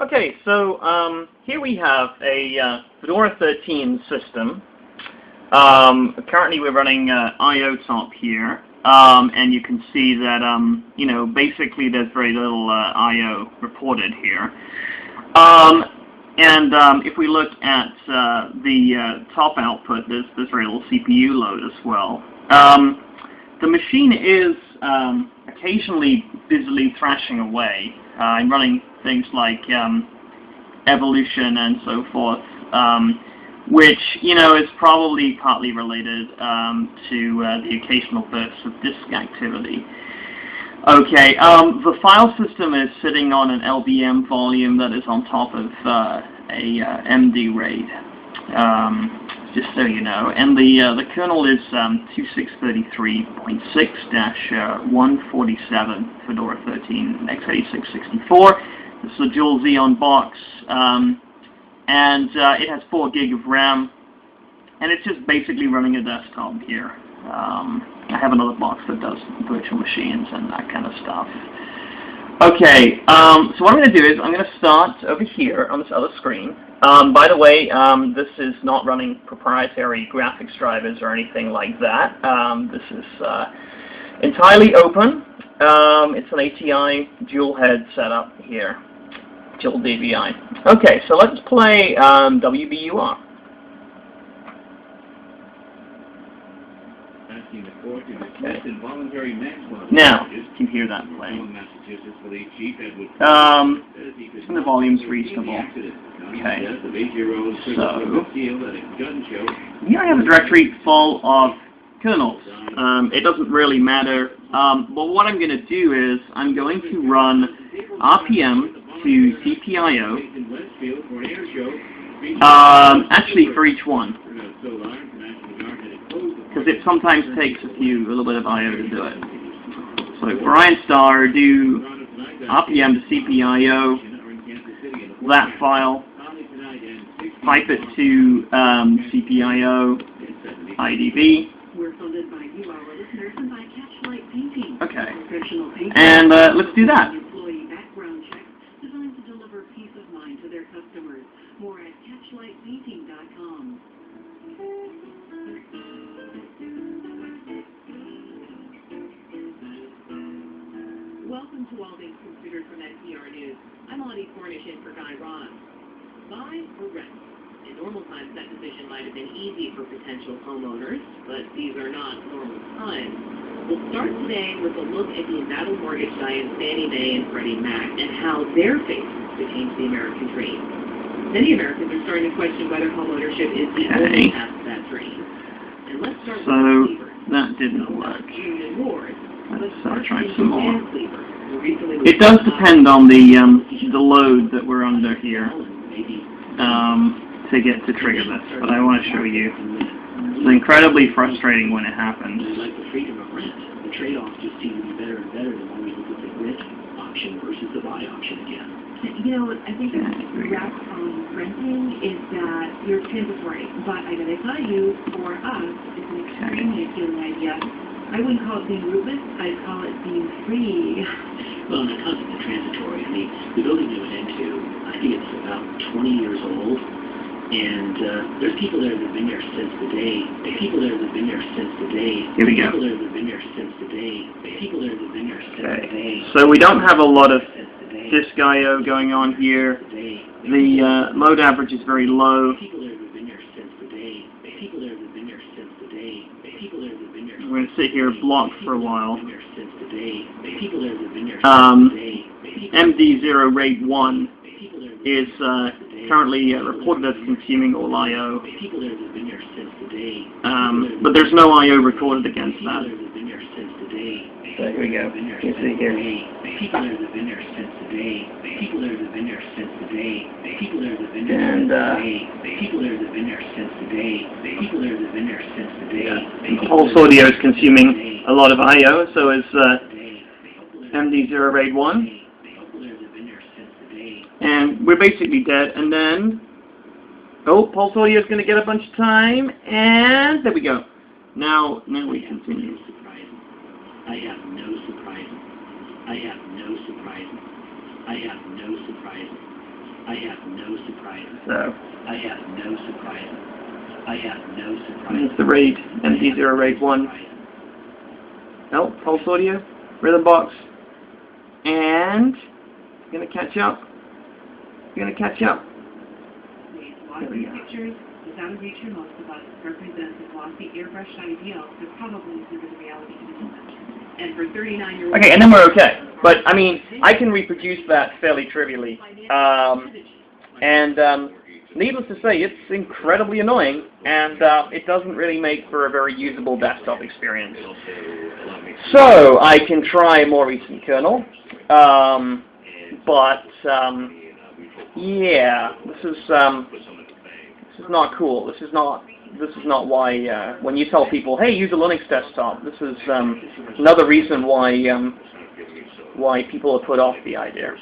Okay, so here we have a Fedora 13 system. Currently we're running IO top here, and you can see that basically there's very little IO reported here. If we look at the top output, there's very little CPU load as well. The machine is occasionally busily thrashing away and running things like evolution and so forth, which is probably partly related to the occasional bursts of disk activity. Okay, the file system is sitting on an LBM volume that is on top of a MD RAID, just so you know, and the kernel is 2633.6-147 Fedora 13 x86 64. This is a dual Xeon box, and it has 4 gig of RAM, and it's just basically running a desktop here. I have another box that does virtual machines and that kind of stuff. Okay, so what I'm going to do is I'm going to start over here on this other screen. By the way, this is not running proprietary graphics drivers or anything like that. This is entirely open. It's an ATI dual head setup here, dual DVI. Okay, so let's play WBUR. Okay. Now, you can hear that playing. And the volume's reasonable. Okay. So, here I have a directory full of kernels. It doesn't really matter. But what I'm going to do is I'm going to run RPM to CPIO. Actually, for each one, because it sometimes takes a little bit of I/O to do it. So for IronStar, do RPM to CPIO, that file, pipe it to CPIO IDV. Okay, and let's do that. Welcome to All Things Considered from NPR News. I'm Audie Cornish in for Guy Raz. Buy or rent? In normal times, that decision might have been easy for potential homeowners, but these are not normal times. We'll start today with a look at the embattled mortgage giants Fannie Mae and Freddie Mac and how they're facing to change the American dream. Many Americans are starting to question whether homeownership is the only path to that dream. And let's start with that didn't work. Let's try some more. It does depend on the load that we're under here to get to trigger this, but I want to show you. It's incredibly frustrating when it happens. Like the freedom of rent, the trade-offs just seem to be better and better the more we look at the rent option versus the buy option again. I think the wrap on renting is that you're transitory, but I gotta tell you, for us, it's an extremely appealing idea. I wouldn't call it being rootless, I'd call it being free. Well, in the concept of transitory, the building we went into, I think it's about 20 years old, and there's people there that have been there since the day. People there that have been there since the day. Here we go. People there that have been there since the day. People there that have been there since the day. So we don't have a lot of disk I/O going on here. The load average is very low. People there that have been there since the day. People there that have been there since the day. People there that have been there. We're going to sit here blocked for a while. MD0 RAID 1 is currently reported as consuming all I/O, but there's no I/O recorded against that. So here we go. You can see here. And Pulse Audio is consuming a lot of I/O, so is MD0 RAID 1. And we're basically dead. And then, Pulse Audio is going to get a bunch of time, and there we go. Now we continue. I have no surprises. I have no surprises. I have no surprises. I have no surprises. So I have no surprises. I have no surprises. here's the RAID, MD0 RAID 1. Oh, pulse audio, rhythm box, and it's gonna catch up. It's gonna catch up. There we go. Pictures without a reach your most of us represents a glossy, airbrushed ideal that probably isn't the reality to the moment. And for 39-year-old... Okay, and then we're okay. But, I mean, I can reproduce that fairly trivially. Needless to say, it's incredibly annoying, and it doesn't really make for a very usable desktop experience. So, I can try a more recent kernel, yeah, this is not cool. This is not why, when you tell people, hey, use a Linux desktop, this is another reason why people are put off the idea.